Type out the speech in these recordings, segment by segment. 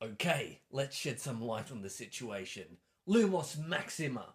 Okay, let's shed some light on the situation. Lumos Maxima.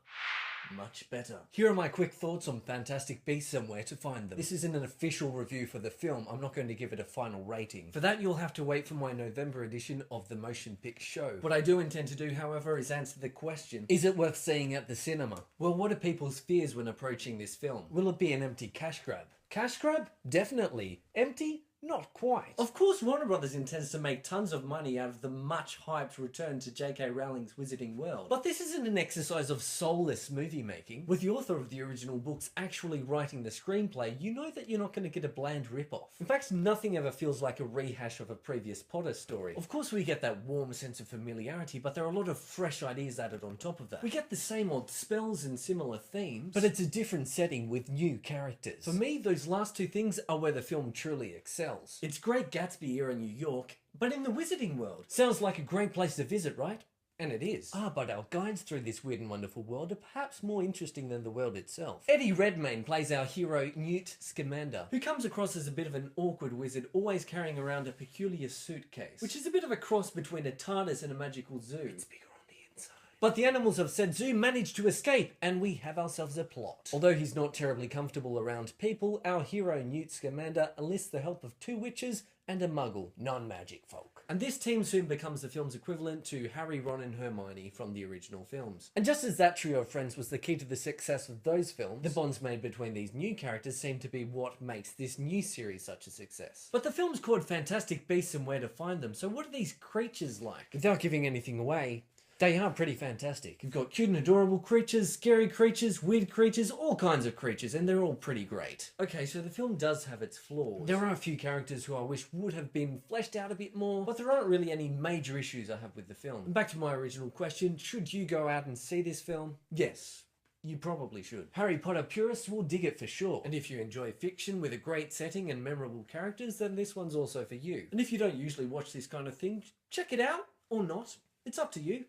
Much better. Here are my quick thoughts on Fantastic Beasts and where to find them. This isn't an official review for the film. I'm not going to give it a final rating. For that, you'll have to wait for my November edition of the Motion Pic Show. What I do intend to do, however, is answer the question, is it worth seeing at the cinema? Well, what are people's fears when approaching this film? Will it be an empty cash grab? Cash grab? Definitely. Empty? Not quite. Of course, Warner Brothers intends to make tons of money out of the much hyped return to J.K. Rowling's Wizarding World. But this isn't an exercise of soulless movie making. With the author of the original books actually writing the screenplay, you know that you're not going to get a bland rip-off. In fact, nothing ever feels like a rehash of a previous Potter story. Of course, we get that warm sense of familiarity, but there are a lot of fresh ideas added on top of that. We get the same old spells and similar themes, but it's a different setting with new characters. For me, those last two things are where the film truly excels. It's Great Gatsby era New York, but in the Wizarding World. Sounds like a great place to visit, right? And it is. But our guides through this weird and wonderful world are perhaps more interesting than the world itself. Eddie Redmayne plays our hero Newt Scamander, who comes across as a bit of an awkward wizard, always carrying around a peculiar suitcase, which is a bit of a cross between a TARDIS and a magical zoo. It's bigger on the inside. But the animals of said zoo manage to escape, and we have ourselves a plot. Although he's not terribly comfortable around people, our hero Newt Scamander enlists the help of two witches and a muggle, non-magic folk. And this team soon becomes the film's equivalent to Harry, Ron and Hermione from the original films. And just as that trio of friends was the key to the success of those films, the bonds made between these new characters seem to be what makes this new series such a success. But the film's called Fantastic Beasts and Where to Find Them, so what are these creatures like? Without giving anything away, they are pretty fantastic. You've got cute and adorable creatures, scary creatures, weird creatures, all kinds of creatures, and they're all pretty great. Okay, so the film does have its flaws. There are a few characters who I wish would have been fleshed out a bit more, but there aren't really any major issues I have with the film. And back to my original question, should you go out and see this film? Yes. You probably should. Harry Potter purists will dig it for sure. And if you enjoy fiction with a great setting and memorable characters, then this one's also for you. And if you don't usually watch this kind of thing, check it out, or not. It's up to you.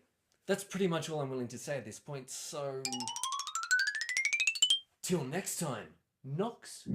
That's pretty much all I'm willing to say at this point, so till next time, Knox.